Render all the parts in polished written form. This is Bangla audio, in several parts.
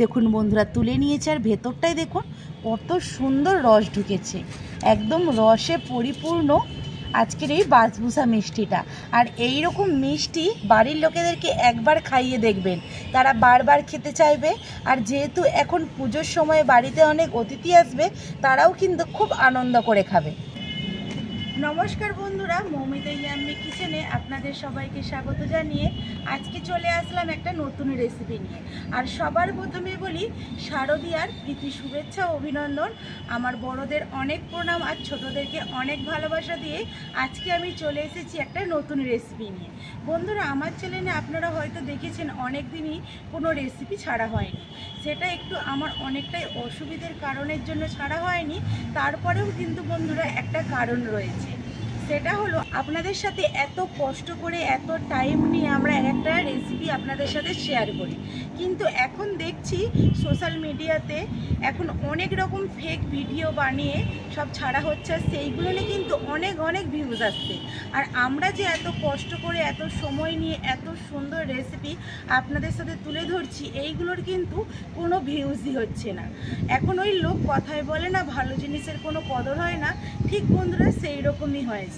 দেখুন বন্ধুরা তুলে নিয়েছে আর ভেতরটাই দেখুন কত সুন্দর রস ঢুকেছে, একদম রসে পরিপূর্ণ আজকের এই বাসবুসা মিষ্টিটা। আর এই রকম মিষ্টি বাড়ির লোকেদেরকে একবার খাইয়ে দেখবেন, তারা বারবার খেতে চাইবে। আর যেহেতু এখন পুজোর সময় বাড়িতে অনেক অতিথি আসবে, তারাও কিন্তু খুব আনন্দ করে খাবে। নমস্কার বন্ধুরা, মৌমিতা ইয়াম্মি কিচেনে আপনাদের সবাইকে স্বাগত জানিয়ে আজকে চলে আসলাম একটা নতুন রেসিপি নিয়ে। আর সবার প্রথমে বলি শারদীয়ার প্রীতি শুভেচ্ছা অভিনন্দন, আমার বড়দের অনেক প্রণাম আর ছোটদেরকে অনেক ভালোবাসা দিয়ে আজকে আমি চলে এসেছি একটা নতুন রেসিপি নিয়ে। বন্ধুরা, আমার চ্যানেলে আপনারা হয়তো দেখেছেন অনেক দিনই কোনো রেসিপি ছাড়া হয়নি, সেটা একটু আমার অনেকটাই অসুবিধার কারণের জন্য ছাড়া হয়নি। তারপরেও কিন্তু বন্ধুরা একটা কারণ রয়েছে, সেটা হলো আপনাদের সাথে এত কষ্ট করে এত টাইম নিয়ে আমরা একটা রেসিপি আপনাদের সাথে শেয়ার করি, কিন্তু এখন দেখছি সোশ্যাল মিডিয়াতে এখন অনেক রকম ফেক ভিডিও বানিয়ে সব ছাড়া হচ্ছে, আর সেইগুলো নিয়ে কিন্তু অনেক ভিউজ আসছে। আর আমরা যে এত কষ্ট করে এত সময় নিয়ে এত সুন্দর রেসিপি আপনাদের সাথে তুলে ধরছি, এইগুলোর কিন্তু কোনো ভিউজই হচ্ছে না। এখন ওই লোক কথায় বলে না, ভালো জিনিসের কোনো কদর হয় না, ঠিক বন্ধুরা সেই রকমই হয়েছে।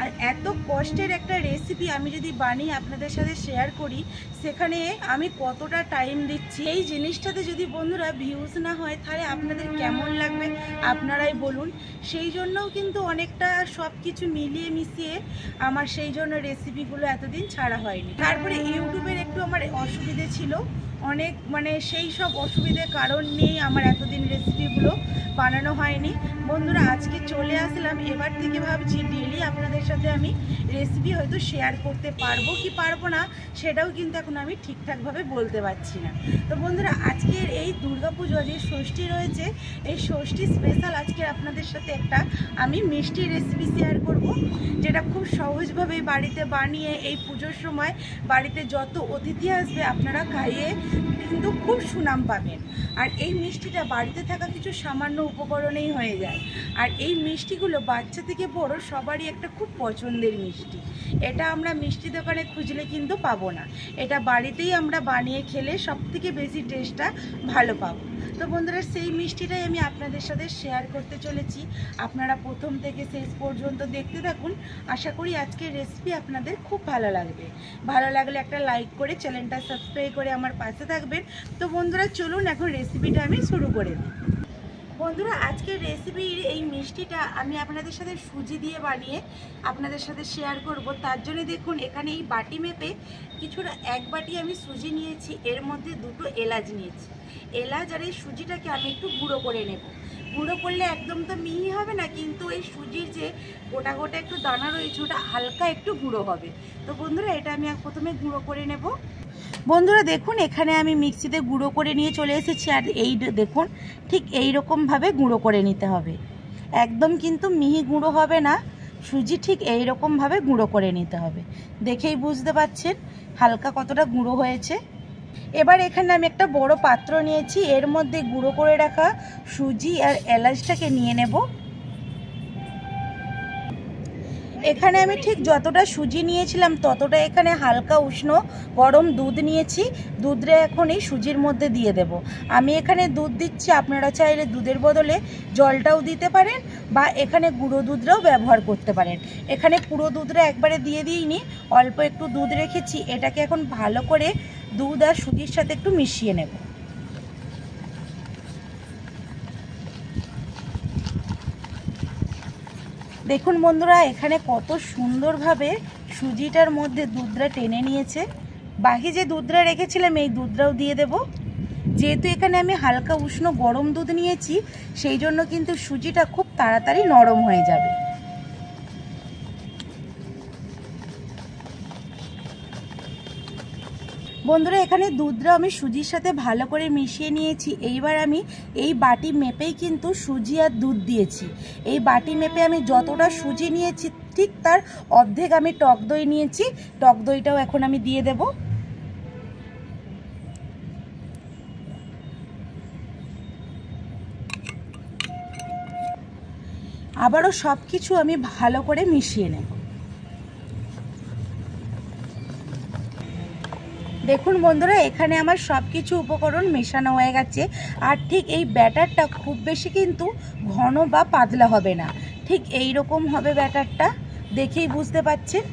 আর এত কষ্টের একটা রেসিপি আমি যদি বানিয়ে আপনাদের সাথে শেয়ার করি, সেখানে আমি কতটা টাইম দিচ্ছি, এই জিনিসটাতে যদি বন্ধুরা ভিউজ না হয় তাহলে আপনাদের কেমন লাগবে আপনারাই বলুন। সেই জন্যও কিন্তু অনেকটা সব কিছু মিলিয়ে মিশিয়ে আমার সেই জন্য রেসিপিগুলো এতদিন ছাড়া হয়নি। তারপরে ইউটিউবের একটু আমার অসুবিধে ছিল অনেক, সেই সব অসুবিধার কারণ নিয়েই আমার এতদিন রেসিপিগুলো বানানো হয়নি। বন্ধুরা, আজকে চলে আসলাম, এবার থেকে ভাবছি ডেলি আপনাদের সাথে আমি রেসিপি হয়তো শেয়ার করতে পারবো কি পারবো না, সেটাও কিন্তু এখন আমি ঠিকঠাকভাবে বলতে পারছি না। তো বন্ধুরা, আজকের এই দুর্গাপুজো যে ষষ্ঠী রয়েছে, এই ষষ্ঠী স্পেশাল আজকে আপনাদের সাথে একটা আমি মিষ্টি রেসিপি শেয়ার করব, যেটা খুব সহজভাবে বাড়িতে বানিয়ে এই পুজোর সময় বাড়িতে যত অতিথি আসবে আপনারা খাইয়ে কিন্তু খুব সুনাম পাবেন। আর এই মিষ্টিটা বাড়িতে থাকা কিছু সামান্য উপকরণেই হয়ে যায়। আর এই মিষ্টিগুলো বাচ্চা থেকে বড় সবারই একটা খুব পছন্দের মিষ্টি। এটা আমরা মিষ্টি দোকানে খুঁজলে কিন্তু পাবো না, এটা বাড়িতেই আমরা বানিয়ে খেলে সবথেকে বেশি টেস্টটা ভালো পাবো। তো বন্ধুরা, সেই মিষ্টিটাই আমি আপনাদের সাথে শেয়ার করতে চলেছি, আপনারা প্রথম থেকে শেষ পর্যন্ত দেখতে থাকুন। আশা করি আজকের রেসিপি আপনাদের খুব ভালো লাগবে। ভালো লাগলে একটা লাইক করে চ্যানেলটা সাবস্ক্রাইব করে আমার পাশে থাকবেন। তো বন্ধুরা চলুন এখন রেসিপিটা আমি শুরু করে দিই। বন্ধুরা, আজকের রেসিপির এই মিষ্টিটা আমি আপনাদের সাথে সুজি দিয়ে বানিয়ে আপনাদের সাথে শেয়ার করব। তার জন্য দেখুন এখানে এই বাটি মেপে কিছুটা এক বাটি আমি সুজি নিয়েছি, এর মধ্যে দুটো এলাচ নিয়েছি। এলাচ আর এই সুজিটাকে আমি একটু গুঁড়ো করে নেব। গুঁড়ো করলে একদম তো মিহি হবে না, কিন্তু এই সুজির যে গোটা গোটা একটু দানা রয়েছে ওটা হালকা একটু গুঁড়ো হবে। তো বন্ধুরা, এটা আমি প্রথমে গুঁড়ো করে নেব। বন্ধুরা দেখুন, এখানে আমি মিক্সিতে গুঁড়ো করে নিয়ে চলে এসেছি। আর এই দেখুন ঠিক এই রকমভাবে গুঁড়ো করে নিতে হবে, একদম কিন্তু মিহি গুঁড়ো হবে না, সুজি ঠিক এই রকমভাবে গুঁড়ো করে নিতে হবে। দেখেই বুঝতে পারছেন হালকা কতটা গুঁড়ো হয়েছে। এবার এখানে আমি একটা বড় পাত্র নিয়েছি, এর মধ্যে গুঁড়ো করে রাখা সুজি আর এলাচটাকে নিয়ে নেব। এখানে আমি ঠিক যতটা সুজি নিয়েছিলাম ততটা এখানে হালকা উষ্ণ গরম দুধ নিয়েছি। দুধটা এখন এই সুজির মধ্যে দিয়ে দেব। আমি এখানে দুধ দিচ্ছি, আপনারা চাইলে দুধের বদলে জলটাও দিতে পারেন বা এখানে গুঁড়ো দুধটাও ব্যবহার করতে পারেন। এখানে পুরো দুধটা একবারে দিয়ে দিইনি, অল্প একটু দুধ রেখেছি। এটাকে এখন ভালো করে দুধ আর সুজির সাথে একটু মিশিয়ে নেব। দেখুন বন্ধুরা, এখানে কত সুন্দরভাবে সুজিটার মধ্যে দুধটা টেনে নিয়েছে। বাকি যে দুধটা রেখেছিলাম এই দুধটাও দিয়ে দেব। যেহেতু এখানে আমি হালকা উষ্ণ গরম দুধ নিয়েছি, সেই জন্য কিন্তু সুজিটা খুব তাড়াতাড়ি নরম হয়ে যাবে। বন্ধুরা, এখানে দুধটা আমি সুজির সাথে ভালো করে মিশিয়ে নিয়েছি। এইবার আমি এই বাটি মেপেই কিন্তু সুজি আর দুধ দিয়েছি। এই বাটি মেপে আমি যতটা সুজি নিয়েছি ঠিক তার অর্ধেক আমি টক দই নিয়েছি। টক দইটাও এখন আমি দিয়ে দেব। আবারও সব কিছু আমি ভালো করে মিশিয়ে নেব। দেখুন বন্ধুরা, এখানে আমার সব কিছু উপকরণ মেশানো হয়ে গেছে। আর ঠিক এই ব্যাটারটা খুব বেশি কিন্তু ঘন বা পাতলা হবে না, ঠিক এই রকম হবে ব্যাটারটা, দেখেই বুঝতে পারছেন।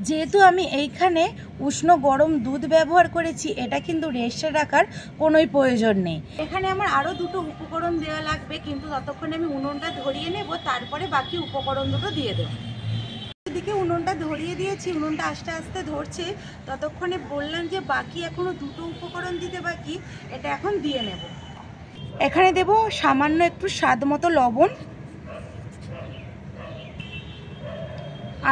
যেহেতু আমি এইখানে উষ্ণ গরম দুধ ব্যবহার করেছি, এটা কিন্তু রেস্টে রাখার কোনোই প্রয়োজন নেই। এখানে আমার আরও দুটো উপকরণ দেওয়া লাগবে, কিন্তু ততক্ষণে আমি উনুনটা ধরিয়ে নেব, তারপরে বাকি উপকরণ দুটো দিয়ে দেবো। এদিকে উনুনটা ধরিয়ে দিয়েছি, উনুনটা আস্তে আস্তে ধরছে, ততক্ষণে বললাম যে বাকি এখনও দুটো উপকরণ দিতে বাকি, এটা এখন দিয়ে নেব। এখানে দেব সামান্য একটু স্বাদ মতো লবণ,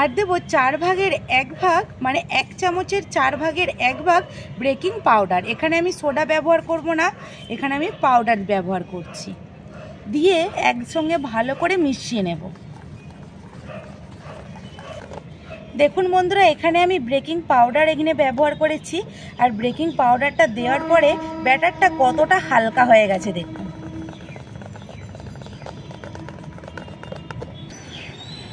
আর দেবো 4 ভাগের 1 ভাগ, মানে 1 চামচের 4 ভাগের 1 ভাগ বেকিং পাউডার। এখানে আমি সোডা ব্যবহার করব না, এখানে আমি পাউডার ব্যবহার করছি। দিয়ে একসঙ্গে ভালো করে মিশিয়ে নেব। দেখুন বন্ধুরা, এখানে আমি বেকিং পাউডার এখানে ব্যবহার করেছি, আর বেকিং পাউডারটা দেওয়ার পরে ব্যাটারটা কতটা হালকা হয়ে গেছে দেখুন।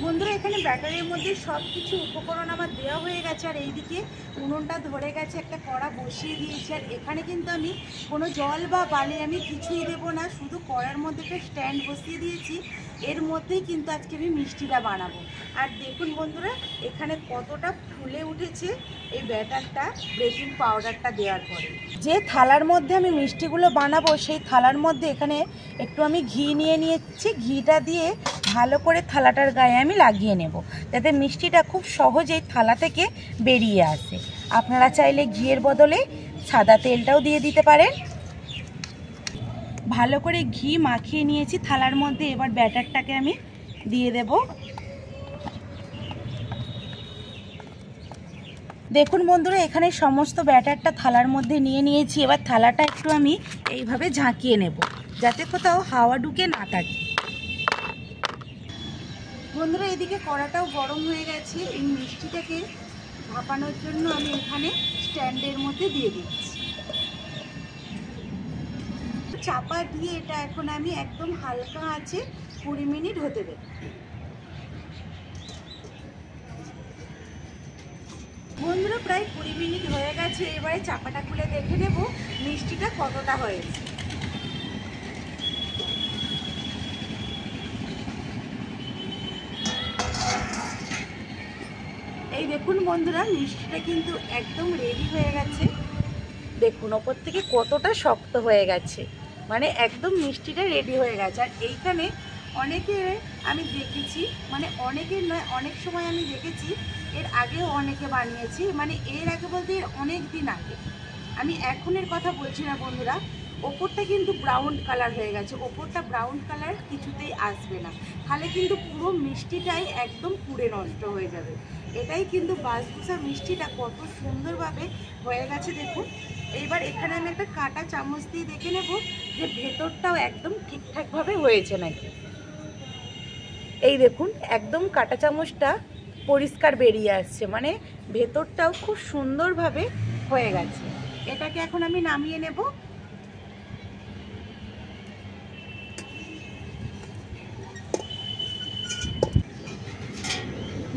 বন্ধুরা, এখানে ব্যাটারের মধ্যে সব কিছু উপকরণ আমার দেওয়া হয়ে গেছে, আর এইদিকে উনুনটা ধরে গেছে, একটা কড়া বসিয়ে দিয়েছি। আর এখানে কিন্তু আমি কোনো জল বা বালি আমি কিছুই দেবো না, শুধু কড়ার মধ্যে একটা স্ট্যান্ড বসিয়ে দিয়েছি, এর মধ্যেই কিন্তু আজকে আমি মিষ্টিটা বানাবো। আর দেখুন বন্ধুরা, এখানে কতটা ফুলে উঠেছে এই ব্যাটারটা বেকিং পাউডারটা দেওয়ার পরে। যে থালার মধ্যে আমি মিষ্টিগুলো বানাবো, সেই থালার মধ্যে এখানে একটু আমি ঘি নিয়ে নিয়েছি। ঘিটা দিয়ে ভালো করে থালাটার গায়ে আমি লাগিয়ে নেব, যাতে মিষ্টিটা খুব সহজেই থালা থেকে বেরিয়ে আসে। আপনারা চাইলে ঘিয়ের বদলে সাদা তেলটাও দিয়ে দিতে পারেন। ভালো করে ঘি মাখিয়ে নিয়েছি থালার মধ্যে, এবার ব্যাটারটাকে আমি দিয়ে দেব। দেখুন বন্ধুরা, এখানে সমস্ত ব্যাটারটা থালার মধ্যে নিয়ে নিয়েছি। এবার থালাটা একটু আমি এইভাবে ঝাঁকিয়ে নেব, যাতে কোথাও হাওয়া ঢুকে না থাকে। বন্ধুরা, এদিকে কড়াটাও গরম হয়ে গেছে। এই মিষ্টিটাকে ভাপানোর জন্য আমি এখানে স্ট্যান্ডের মধ্যে দিয়ে দিচ্ছি। চাপা দিয়ে এটা এখন আমি একদম হালকা আঁচে 20 মিনিট হতে দেব। বন্ধুরা, প্রায় 20 মিনিট হয়ে গেছে। এবারে চাপাটা খুলে দেখে নেব মিষ্টিটা কতটা হয়েছে। এই দেখুন বন্ধুরা, মিষ্টিটা কিন্তু একদম রেডি হয়ে গেছে। দেখুন ওপর থেকে কতটা শক্ত হয়ে গেছে, মানে একদম মিষ্টিটা রেডি হয়ে গেছে। আর এইখানে অনেকে আমি দেখেছি, মানে অনেকের নয়, অনেক সময় আমি দেখেছি, এর আগেও অনেকে বানিয়েছি, মানে এর আগে বলতে অনেক দিন আগে, আমি এখনের কথা বলছি না বন্ধুরা। ওপরটা কিন্তু ব্রাউন কালার হয়ে গেছে, ওপরটা ব্রাউন কালার কিছুতেই আসবে না, তাহলে কিন্তু পুরো মিষ্টিটাই একদম পুড়ে নষ্ট হয়ে যাবে। এটাই কিন্তু বাসবুসা মিষ্টিটা কত সুন্দরভাবে হয়ে গেছে দেখুন। এইবার এখানে আমি একটা কাঁটা চামচ দিয়ে দেখে নেব যে ভেতরটাও একদম ঠিকঠাকভাবে হয়েছে নাকি। এই দেখুন, একদম কাঁটা চামচটা পরিষ্কার বেরিয়ে আসছে, মানে ভেতরটাও খুব সুন্দরভাবে হয়ে গেছে। এটাকে এখন আমি নামিয়ে নেব।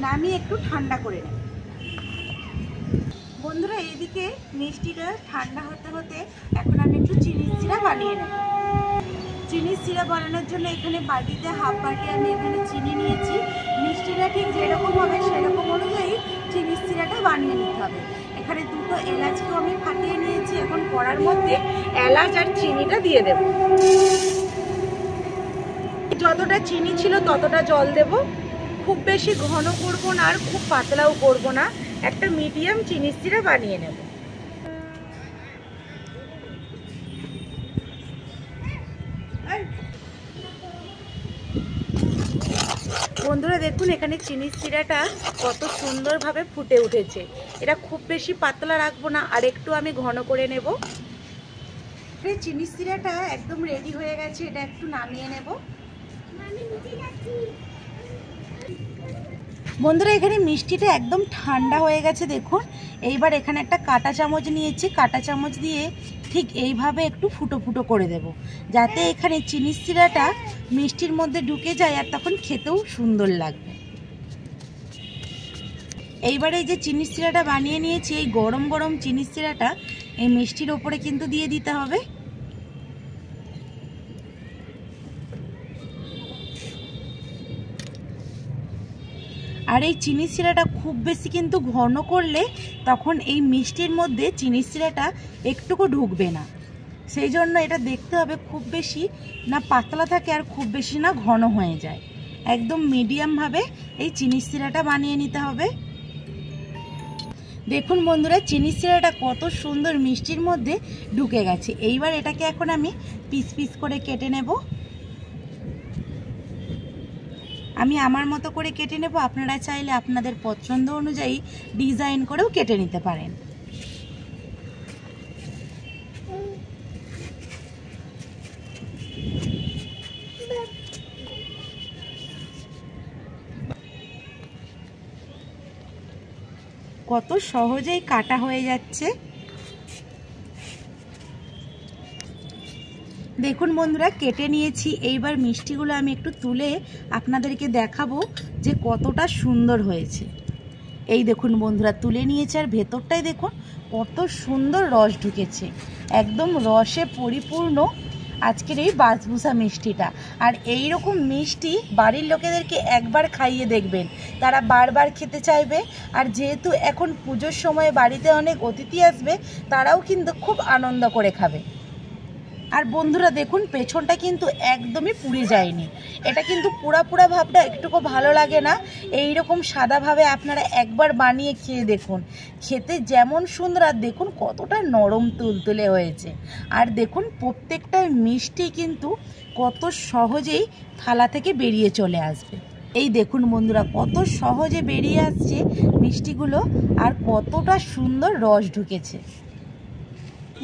নামিয়ে একটু ঠান্ডা করে নেব। বন্ধুরা, এইদিকে মিষ্টিটা ঠান্ডা হতে হতে এখন আমি একটু চিনির সিরা বানিয়ে নেব। চিনির সিরা বানানোর জন্য এখানে বাটিতে হাফ বাটি আমি এখানে চিনি নিয়েছি। মিষ্টিটা ঠিক যেরকম হবে সেরকম অনুযায়ী চিনির সিরাটা বানিয়ে নিতে হবে। এখানে দুটো এলাচকেও আমি ফাটিয়ে নিয়েছি। এখন কড়ার মধ্যে এলাচ আর চিনিটা দিয়ে দেব। যতটা চিনি ছিল ততটা জল দেব। খুব বেশি ঘন করবো না, আর খুব পাতলাও করবো না, একটা মিডিয়াম চিনির সিরা বানিয়ে নেব। বন্ধুরা দেখুন, এখানে চিনির সিরাটা কত সুন্দরভাবে ফুটে উঠেছে। এটা খুব বেশি পাতলা রাখবো না, আর একটু আমি ঘন করে নেব। চিনির সিরাটা একদম রেডি হয়ে গেছে, এটা একটু নামিয়ে নেব। বন্ধুরা, এখানে মিষ্টিটা একদম ঠান্ডা হয়ে গেছে দেখুন। এইবার এখানে একটা কাঁটা চামচ নিয়েছি, কাঁটা চামচ দিয়ে ঠিক এইভাবে একটু ফুটো ফুটো করে দেব, যাতে এখানে চিনির সিরাটা মিষ্টির মধ্যে ঢুকে যায়, আর তখন খেতেও সুন্দর লাগবে। এইবারে এই যে চিনির শিরাটা বানিয়ে নিয়েছি, এই গরম গরম চিনির শিরাটা এই মিষ্টির ওপরে কিন্তু দিয়ে দিতে হবে। আর এই চিনির শিরাটা খুব বেশি কিন্তু ঘন করলে তখন এই মিষ্টির মধ্যে চিনির শিরাটা একটুকু ঢুকবে না। সেই জন্য এটা দেখতে হবে খুব বেশি না পাতলা থাকে আর খুব বেশি না ঘন হয়ে যায়। একদম মিডিয়ামভাবে এই চিনির শিরাটা বানিয়ে নিতে হবে। দেখুন বন্ধুরা, চিনির শিরাটা কত সুন্দর মিষ্টির মধ্যে ঢুকে গেছে। এইবার এটাকে এখন আমি পিস পিস করে কেটে নেব। আমি আমার মতো করে কেটে নেব, আপনারা চাইলে আপনাদের পছন্দ অনুযায়ী ডিজাইন করেও কেটে নিতে পারেন। কত সহজেই কাটা হয়ে যাচ্ছে। দেখুন বন্ধুরা, কেটে নিয়েছি। এইবার মিষ্টিগুলো আমি একটু তুলে আপনাদেরকে দেখাবো যে কতটা সুন্দর হয়েছে। এই দেখুন বন্ধুরা, তুলে নিয়েছে আর ভেতরটাই দেখুন কত সুন্দর রস ঢুকেছে। একদম রসে পরিপূর্ণ আজকের এই বাসবুসা মিষ্টিটা। আর এই রকম মিষ্টি বাড়ির লোকেদেরকে একবার খাইয়ে দেখবেন, তারা বারবার খেতে চাইবে। আর যেহেতু এখন পুজোর সময় বাড়িতে অনেক অতিথি আসবে, তারাও কিন্তু খুব আনন্দ করে খাবে। আর বন্ধুরা দেখুন, পেছনটা কিন্তু একদমই পুড়ে যায়নি। এটা কিন্তু পুরা ভাবটা একটুকু ভালো লাগে না। এই রকম সাদাভাবে আপনারা একবার বানিয়ে খেয়ে দেখুন, খেতে যেমন সুন্দর আর দেখুন কতটা নরম তুলতুলে হয়েছে। আর দেখুন প্রত্যেকটা মিষ্টি কিন্তু কত সহজেই থালা থেকে বেরিয়ে চলে আসবে। এই দেখুন বন্ধুরা, কত সহজে বেরিয়ে আসছে মিষ্টিগুলো আর কতটা সুন্দর রস ঢুকেছে।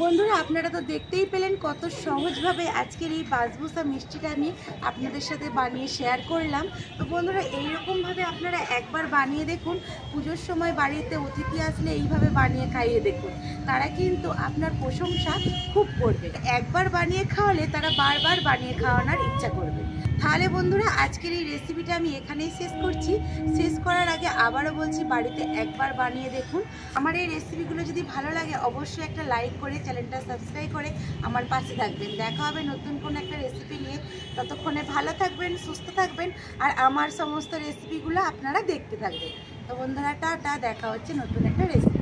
বন্ধুরা, আপনারা তো দেখতেই পেলেন কত সহজভাবে আজকের এই বাসবুসা মিষ্টিটা আমি আপনাদের সাথে বানিয়ে শেয়ার করলাম। তো বন্ধুরা, এইরকমভাবে আপনারা একবার বানিয়ে দেখুন। পুজোর সময় বাড়িতে অতিথি আসলে এইভাবে বানিয়ে খাইয়ে দেখুন, তারা কিন্তু আপনার প্রশংসা খুব করবে। একবার বানিয়ে খাওয়ালে তারা বারবার বানিয়ে খাওয়ানোর ইচ্ছা করবে। তাহলে বন্ধুরা, আজকের এই রেসিপিটা আমি এখানেই শেষ করছি। শেষ করার আগে আবারও বলছি, বাড়িতে একবার বানিয়ে দেখুন। আমার এই রেসিপিগুলো যদি ভালো লাগে অবশ্যই একটা লাইক করে চ্যানেলটা সাবস্ক্রাইব করে আমার পাশে থাকবেন। দেখা হবে নতুন কোনো একটা রেসিপি নিয়ে। ততক্ষণে ভালো থাকবেন, সুস্থ থাকবেন আর আমার সমস্ত রেসিপিগুলো আপনারা দেখতে থাকবেন। তো বন্ধুরা, টাটা, দেখা হচ্ছে নতুন একটা রেসিপি।